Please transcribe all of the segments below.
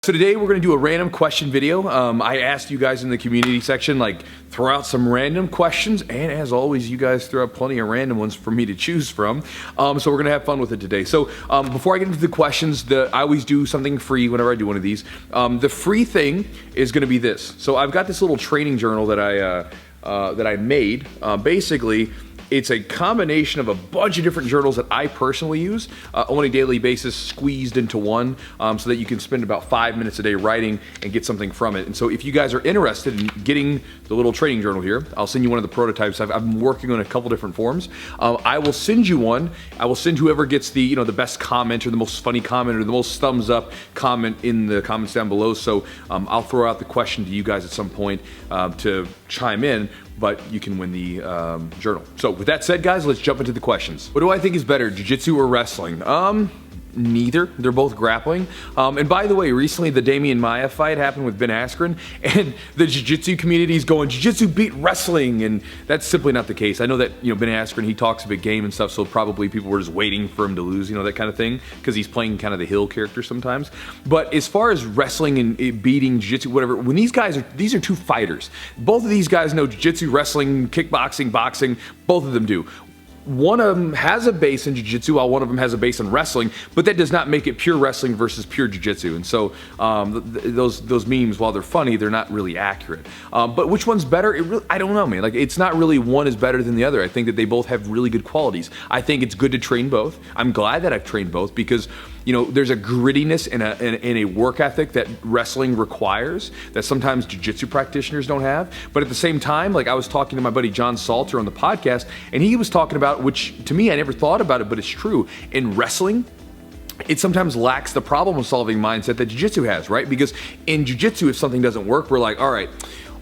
So today we're going to do a random question video. I asked you guys in the community section, like, throw out some random questions, and as always, you guys throw out plenty of random ones for me to choose from. So we're going to have fun with it today. So before I get into the questions, I always do something free whenever I do one of these. The free thing is going to be this. So I've got this little training journal that I made. Basically, it's a combination of a bunch of different journals that I personally use on a daily basis, squeezed into one, so that you can spend about 5 minutes a day writing and get something from it. And so if you guys are interested in getting the little training journal here, I'll send you one of the prototypes. I'm working on a couple different forms. I will send you one. I will send whoever gets the best comment or the most funny comment or the most thumbs up comment in the comments down below. So I'll throw out the question to you guys at some point to chime in, but you can win the journal. So with that said, guys, let's jump into the questions. What do I think is better, jiu-jitsu or wrestling? Neither. They're both grappling. And by the way, recently the Damian Maia fight happened with Ben Askren, and the jiu-jitsu community is going, jiu-jitsu beat wrestling, and that's simply not the case. I know that Ben Askren, he talks a big game and stuff, so probably people were just waiting for him to lose, that kind of thing, because he's playing kind of the heel character sometimes. But as far as wrestling and it beating jiu-jitsu, whatever, when these are two fighters. Both of these guys know jiu-jitsu, wrestling, kickboxing, boxing. Both of them do. One of them has a base in jiu-jitsu while one of them has a base in wrestling, but that does not make it pure wrestling versus pure jiu-jitsu. And so those memes, while they're funny, they're not really accurate. But which one's better? I don't know, man. Like, it's not really one is better than the other. I think that they both have really good qualities. I think it's good to train both. I'm glad that I've trained both because there's a grittiness and a work ethic that wrestling requires that sometimes jiu-jitsu practitioners don't have. But at the same time, like, I was talking to my buddy John Salter on the podcast, and he was talking about, which to me, I never thought about it, but it's true. In wrestling, it sometimes lacks the problem-solving mindset that jiu-jitsu has, right? Because in jiu-jitsu, if something doesn't work, we're like, all right,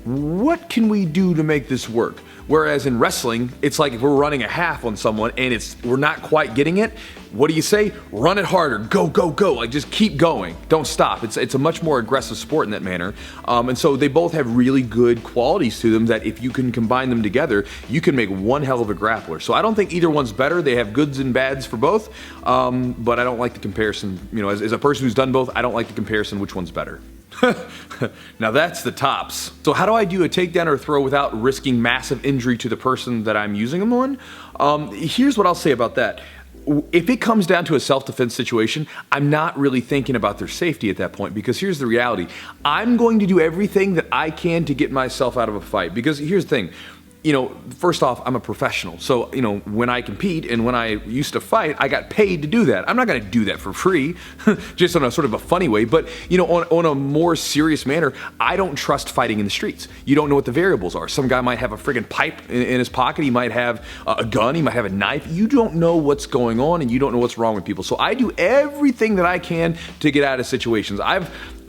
what can we do to make this work? Whereas in wrestling, it's like if we're running a half on someone and we're not quite getting it, what do you say? Run it harder, go, go, go. Like, just keep going, don't stop. It's a much more aggressive sport in that manner. And so they both have really good qualities to them that if you can combine them together, you can make one hell of a grappler. So I don't think either one's better. They have goods and bads for both. But I don't like the comparison. As a person who's done both, I don't like the comparison which one's better. Now that's the tops. So how do I do a takedown or a throw without risking massive injury to the person that I'm using them on? Here's what I'll say about that. If it comes down to a self-defense situation, I'm not really thinking about their safety at that point, because here's the reality. I'm going to do everything that I can to get myself out of a fight, because here's the thing. First off, I'm a professional. So, when I compete and when I used to fight, I got paid to do that. I'm not going to do that for free, just on a sort of a funny way. But, on a more serious manner, I don't trust fighting in the streets. You don't know what the variables are. Some guy might have a friggin' pipe in his pocket. He might have a gun. He might have a knife. You don't know what's going on, and you don't know what's wrong with people. So I do everything that I can to get out of situations.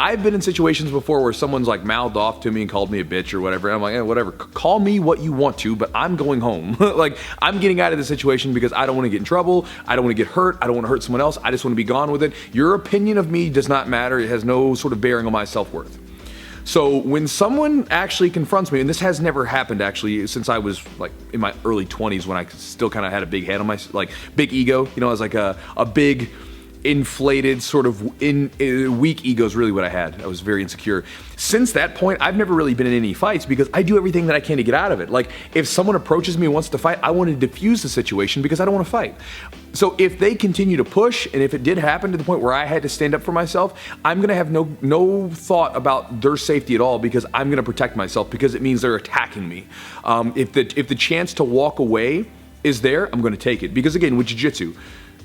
I've been in situations before where someone's like mouthed off to me and called me a bitch or whatever. And I'm like, whatever, call me what you want to, but I'm going home. Like, I'm getting out of the situation because I don't want to get in trouble. I don't want to get hurt. I don't want to hurt someone else. I just want to be gone with it. Your opinion of me does not matter. It has no sort of bearing on my self-worth. So when someone actually confronts me, and this has never happened actually since I was like in my early 20s, when I still kind of had a big head on my, like, big ego, I was like a big, inflated sort of weak ego is really what I had. I was very insecure. Since that point, I've never really been in any fights because I do everything that I can to get out of it. Like, if someone approaches me and wants to fight, I want to diffuse the situation because I don't want to fight. So if they continue to push, and if it did happen to the point where I had to stand up for myself, I'm going to have no thought about their safety at all, because I'm going to protect myself, because it means they're attacking me. If the chance to walk away is there, I'm going to take it. Because again, with jiu-jitsu,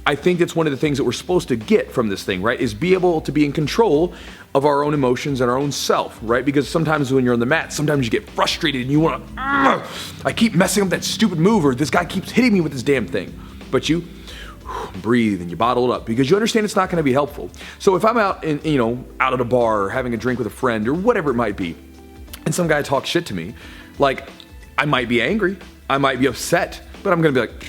I think that's one of the things that we're supposed to get from this thing, right? Is be able to be in control of our own emotions and our own self, right? Because sometimes when you're on the mat, sometimes you get frustrated and you want to, I keep messing up that stupid move, or this guy keeps hitting me with this damn thing. But you breathe and you bottle it up because you understand it's not going to be helpful. So if I'm out out at a bar or having a drink with a friend or whatever it might be, and some guy talks shit to me, like, I might be angry, I might be upset, but I'm going to be like,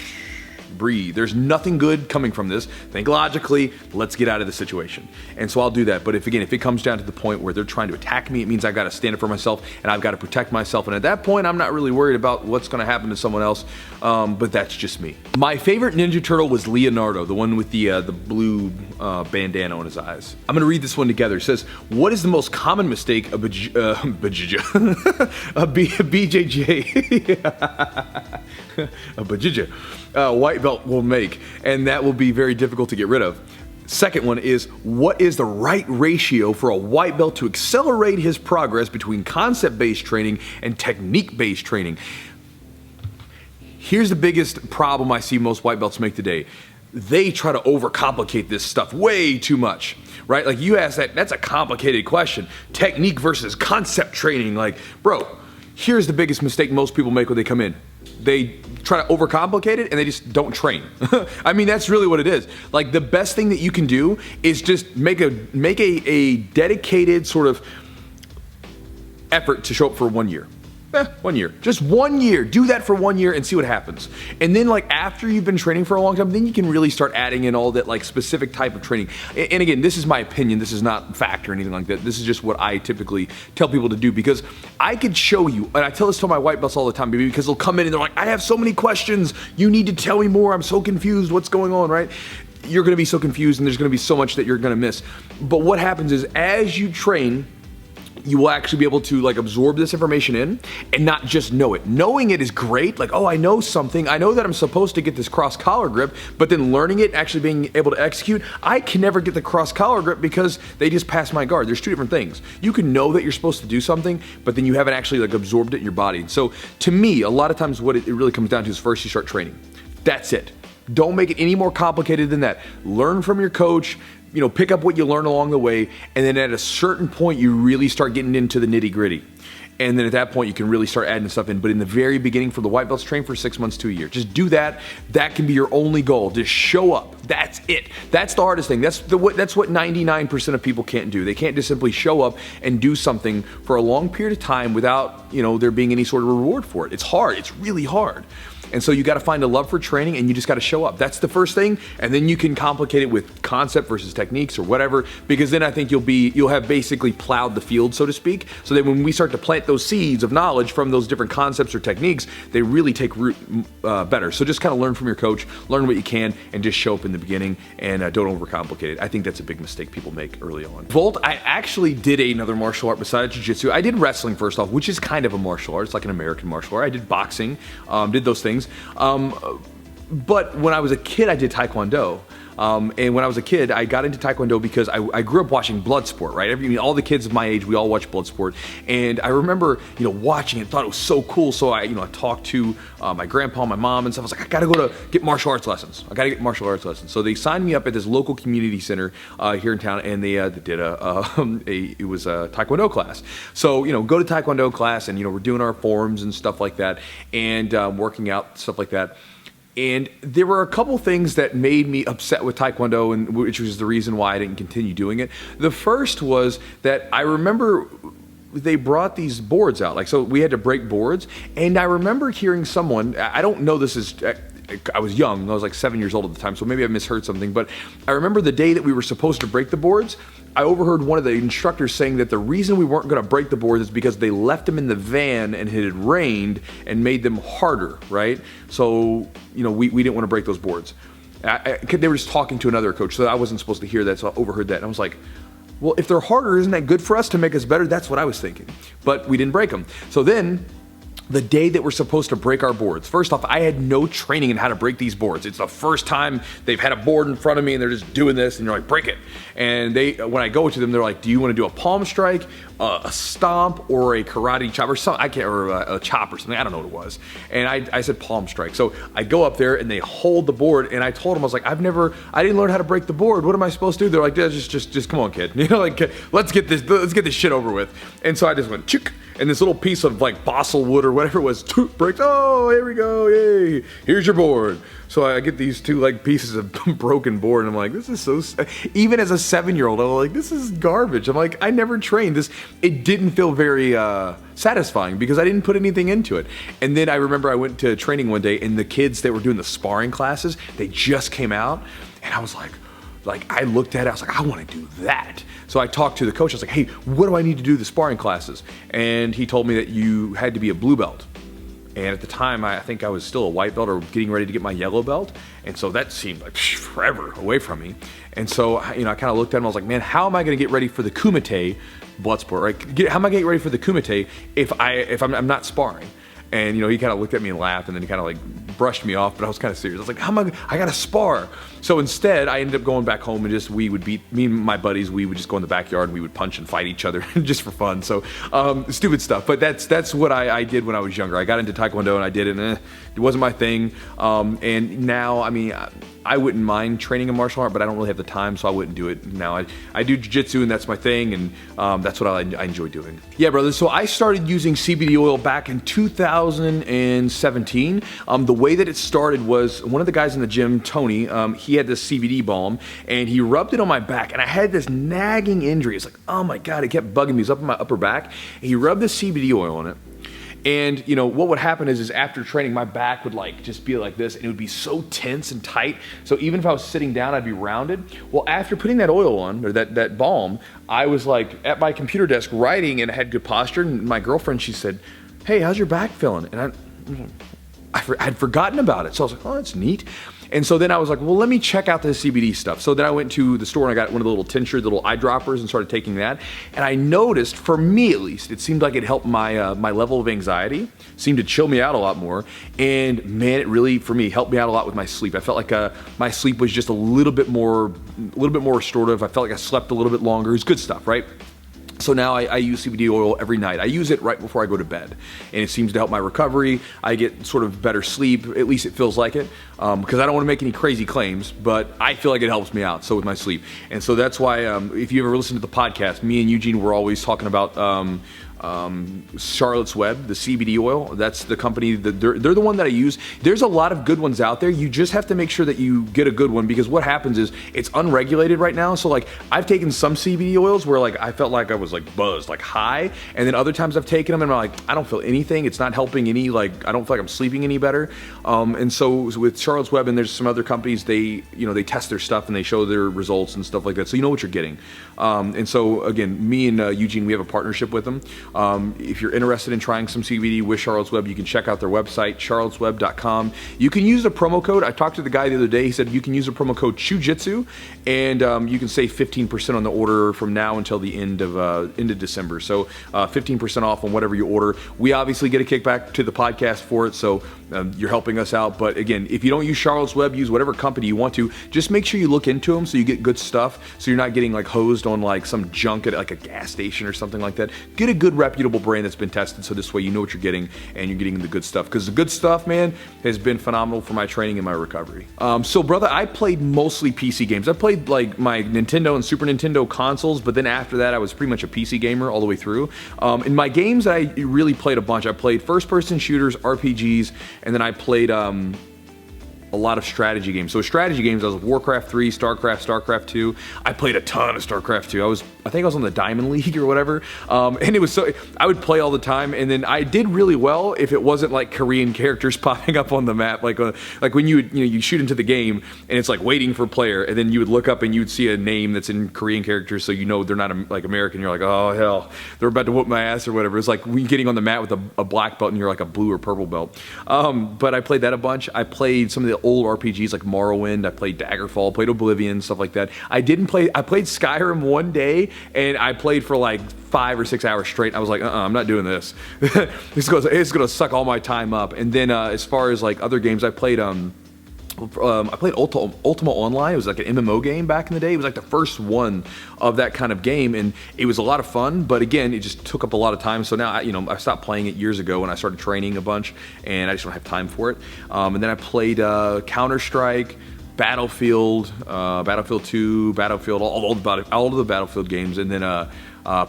breathe. There's nothing good coming from this. Think logically, let's get out of the situation. And so I'll do that. But if it comes down to the point where they're trying to attack me, it means I got to stand up for myself and I've got to protect myself. And at that point, I'm not really worried about what's going to happen to someone else. But that's just me. My favorite Ninja Turtle was Leonardo, the one with the blue bandana on his eyes. I'm going to read this one together. It says, what is the most common mistake a BJJ a BJJ white belt will make, and that will be very difficult to get rid of. Second one is, what is the right ratio for a white belt to accelerate his progress between concept-based training and technique-based training? Here's the biggest problem I see most white belts make today. They try to overcomplicate this stuff way too much, right? Like you ask that's a complicated question. Technique versus concept training. Like, bro, here's the biggest mistake most people make when they come in. They try to overcomplicate it and they just don't train. I mean, that's really what it is. Like the best thing that you can do is just make a dedicated sort of effort to show up for 1 year. 1 year. Just 1 year. Do that for 1 year and see what happens. And then like after you've been training for a long time, then you can really start adding in all that like specific type of training. And again, this is my opinion. This is not fact or anything like that. This is just what I typically tell people to do, because I could show you, and I tell this to my white belts all the time, baby, because they'll come in and they're like, I have so many questions. You need to tell me more. I'm so confused. What's going on, right? You're going to be so confused and there's going to be so much that you're going to miss. But what happens is as you train, you will actually be able to like absorb this information in and not just know it. Knowing it is great, like, oh, I know something. I know that I'm supposed to get this cross collar grip, but then learning it, actually being able to execute, I can never get the cross collar grip because they just passed my guard. There's two different things. You can know that you're supposed to do something, but then you haven't actually like absorbed it in your body. So to me, a lot of times what it really comes down to is first you start training. That's it. Don't make it any more complicated than that. Learn from your coach, pick up what you learn along the way, and then at a certain point, you really start getting into the nitty gritty. And then at that point, you can really start adding stuff in. But in the very beginning, for the white belts, train for 6 months to a year. Just do that. That can be your only goal. Just show up. That's it. That's the hardest thing. That's what 99% of people can't do. They can't just simply show up and do something for a long period of time without, there being any sort of reward for it. It's hard. It's really hard. And so you got to find a love for training and you just got to show up. That's the first thing. And then you can complicate it with concept versus techniques or whatever, because then I think you'll have basically plowed the field, so to speak. So that when we start to plant those seeds of knowledge from those different concepts or techniques, they really take root better. So just kind of learn from your coach, learn what you can, and just show up in the beginning and don't overcomplicate it. I think that's a big mistake people make early on. Vault, I actually did another martial art besides Jiu Jitsu. I did wrestling first off, which is kind of a martial art. It's like an American martial art. I did boxing, did those things. But when I was a kid, I did Taekwondo. And when I was a kid, I got into Taekwondo because I grew up watching Bloodsport, right? All the kids of my age, we all watch Bloodsport. And I remember, watching it, thought it was so cool. So I talked to my grandpa and my mom and stuff. I was like, I gotta go to get martial arts lessons. So they signed me up at this local community center here in town, and they did it was a Taekwondo class. So, go to Taekwondo class, and, we're doing our forms and stuff like that, and working out, stuff like that. And there were a couple things that made me upset with Taekwondo, and which was the reason why I didn't continue doing it. The first was that I remember they brought these boards out. So we had to break boards. And I remember hearing someone, I don't know this is, I was young, I was like 7 years old at the time, so maybe I misheard something, but I remember the day that we were supposed to break the boards, I overheard one of the instructors saying that the reason we weren't going to break the boards is because they left them in the van and it had rained and made them harder, right? So, we didn't want to break those boards. They were just talking to another coach, so I wasn't supposed to hear that, so I overheard that, and I was like, well, if they're harder, isn't that good for us to make us better? That's what I was thinking. But we didn't break them. So then, the day that we're supposed to break our boards, first off, I had no training in how to break these boards. It's the first time they've had a board in front of me and they're just doing this, and you're like, break it. And when I go to them, they're like, do you want to do a palm strike, a stomp, or a karate chop, or something? Or a chop or something. I don't know what it was. And I said palm strike. So I go up there and they hold the board, and I told them, I was like, I didn't learn how to break the board. What am I supposed to do? They're like, yeah, just come on, kid. Let's get this shit over with. And so I just went, chick. And this little piece of like balsa wood or whatever it was, breaks. Oh, here we go, yay! Here's your board. So I get these 2 like pieces of broken board, and I'm like, this is so. Even as a 7-year-old, I'm like, this is garbage. I'm like, I never trained this. It didn't feel very satisfying because I didn't put anything into it. And then I remember I went to training one day, and the kids that were doing the sparring classes, they just came out, and I was like I looked at it, I was like, I want to do that. So I talked to the coach. I was like, hey, what do I need to do the sparring classes? And he told me that you had to be a blue belt. And at the time, I think I was still a white belt or getting ready to get my yellow belt. And so that seemed like forever away from me. And so, I kind of looked at him. I was like, man, how am I going to get ready for the kumite blood sport? Right? How am I going to get ready for the kumite if I'm not sparring? And he kind of looked at me and laughed, and then he kind of like brushed me off, but I was kind of serious. I was like, I gotta spar. So instead, I ended up going back home, and me and my buddies, we would just go in the backyard and we would punch and fight each other just for fun. So stupid stuff, but that's what I did when I was younger. I got into Taekwondo and I did it, and it wasn't my thing. And now, I wouldn't mind training a martial art, but I don't really have the time, so I wouldn't do it now. I do Jiu Jitsu, and that's my thing, and that's what I enjoy doing. Yeah, brother, so I started using CBD oil back in 2017. The way that it started was one of the guys in the gym, Tony, he had this CBD balm, and he rubbed it on my back, and I had this nagging injury. It's like, oh my God, it kept bugging me. It was up in my upper back, and he rubbed the CBD oil on it. And what would happen is after training, my back would just be like this, and it would be so tense and tight. So even if I was sitting down, I'd be rounded. Well, after putting that oil on, or that balm, I was at my computer desk writing, and I had good posture. And my girlfriend, she said, hey, how's your back feeling? And I had forgotten about it. So I was like, oh, that's neat. And so then I was like, well, let me check out the CBD stuff. So then I went to the store and I got one of the little tinctures, the little eyedroppers, and started taking that. And I noticed, for me at least, it seemed like it helped my level of anxiety, seemed to chill me out a lot more. And man, it really, for me, helped me out a lot with my sleep. I felt like my sleep was just a little bit more restorative. I felt like I slept a little bit longer. It was good stuff, right? So now I use CBD oil every night. I use it right before I go to bed, and it seems to help my recovery. I get sort of better sleep, at least it feels like it, because I don't want to make any crazy claims, but I feel like it helps me out, so with my sleep. And so that's why, if you ever listen to the podcast, me and Eugene were always talking about Charlotte's Web, the CBD oil. That's the company that they're the one that I use. There's a lot of good ones out there. You just have to make sure that you get a good one, because what happens is it's unregulated right now. So I've taken some CBD oils where I felt like I was buzzed, high, and then other times I've taken them and I'm like, I don't feel anything. It's not helping any, I don't feel like I'm sleeping any better. And so with Charlotte's Web, and there's some other companies, they test their stuff and they show their results and stuff like that. So you know what you're getting. And so again, me and Eugene, we have a partnership with them. If you're interested in trying some CBD with Charlotte's Web, you can check out their website, charlottesweb.com. You can use the promo code. I talked to the guy the other day. He said you can use the promo code Chewjitsu, and you can save 15% on the order from now until the end of December. So 15% off on whatever you order. We obviously get a kickback to the podcast for it, so you're helping us out. But again, if you don't use Charlotte's Web, use whatever company you want to. Just make sure you look into them so you get good stuff, so you're not getting hosed on some junk at a gas station or something like that. Get a good reputable brand that's been tested, so this way you know what you're getting and you're getting the good stuff, because the good stuff, man, has been phenomenal for my training and my recovery. So brother, I played mostly PC games. I played my Nintendo and Super Nintendo consoles, but then after that I was pretty much a PC gamer all the way through. In my games, I really played a bunch. I played first person shooters, RPGs, and then I played a lot of strategy games. So strategy games, I was Warcraft 3, StarCraft 2. I played a ton of StarCraft 2. I think I was on the Diamond League or whatever. And it was so, I would play all the time, and then I did really well if it wasn't Korean characters popping up on the map, like when you shoot into the game and it's waiting for a player, and then you would look up and you would see a name that's in Korean characters, so they're not American. You're like, oh hell, they're about to whoop my ass or whatever. It's like when getting on the mat with a black belt and you're a blue or purple belt. But I played that a bunch. I played some of the old RPGs like Morrowind. I played Daggerfall, played Oblivion, stuff like that. I played Skyrim one day, and I played for 5 or 6 hours straight. I was like, I'm not doing this. It's gonna suck all my time up. And then as far as other games, I played Ultima Online. It was an MMO game back in the day. It was the first one of that kind of game, and it was a lot of fun, but again, it just took up a lot of time. So now I stopped playing it years ago when I started training a bunch, and I just don't have time for it. And then I played Counter-Strike, Battlefield, Battlefield 2, Battlefield, all of the Battlefield games, and then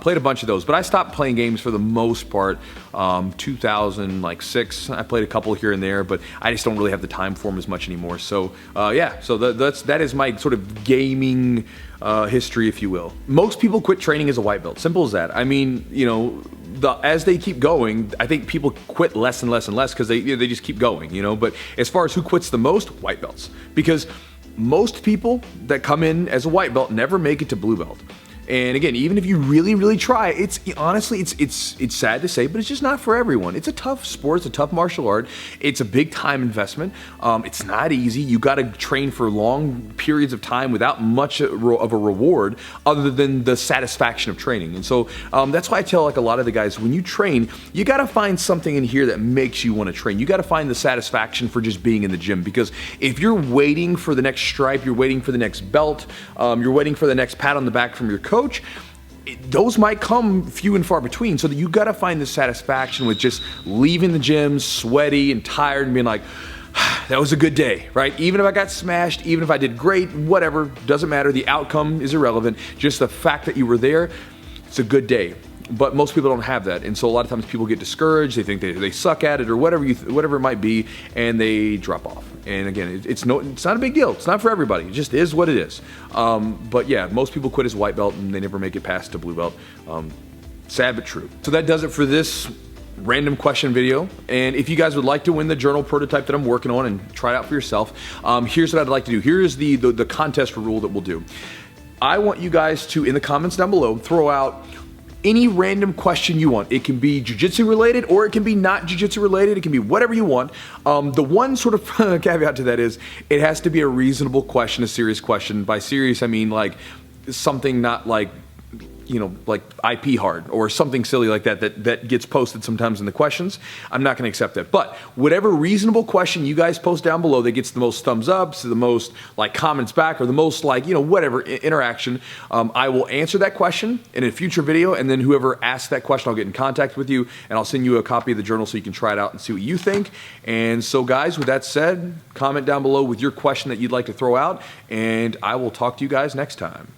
Played a bunch of those, but I stopped playing games for the most part 2006. I played a couple here and there, but I just don't really have the time for them as much anymore. So yeah, so that is my sort of gaming history, if you will. Most people quit training as a white belt. Simple as that. I mean, you know, as they keep going, I think people quit less and less and less because they just keep going, you know. But as far as who quits the most, white belts, because most people that come in as a white belt never make it to blue belt. And again, even if you really, really try, it's honestly, it's sad to say, but it's just not for everyone. It's a tough sport. It's a tough martial art. It's a big time investment. It's not easy. You got to train for long periods of time without much of a reward other than the satisfaction of training. And so that's why I tell like a lot of the guys, when you train, you got to find something in here that makes you want to train. You got to find the satisfaction for just being in the gym, because if you're waiting for the next stripe, you're waiting for the next belt, you're waiting for the next pat on the back from your coach, those might come few and far between. So that you got to find the satisfaction with just leaving the gym sweaty and tired and being like, that was a good day, right? Even if I got smashed, even if I did great, whatever, doesn't matter. The outcome is irrelevant. Just the fact that you were there, it's a good day. But most people don't have that, and so a lot of times people get discouraged. They think they suck at it or whatever it might be, and they drop off. And again, it's not a big deal. It's not for everybody. It just is what it is. But yeah, most people quit as white belt and they never make it past to blue belt. Sad but true. So that does it for this random question video. And if you guys would like to win the journal prototype that I'm working on and try it out for yourself, here's what I'd like to do. Here's the contest rule that we'll do. I want you guys to, in the comments down below, throw out any random question you want. It can be jiu-jitsu related or it can be not jiu-jitsu related. It can be whatever you want. The one sort of caveat to that is it has to be a reasonable question, a serious question. By serious, I mean like something not like, you know, like IP hard or something silly like that gets posted sometimes in the questions. I'm not going to accept that. But whatever reasonable question you guys post down below that gets the most thumbs ups, the most like comments back, or the most like, you know, whatever interaction, I will answer that question in a future video. And then whoever asks that question, I'll get in contact with you and I'll send you a copy of the journal so you can try it out and see what you think. And so guys, with that said, comment down below with your question that you'd like to throw out, and I will talk to you guys next time.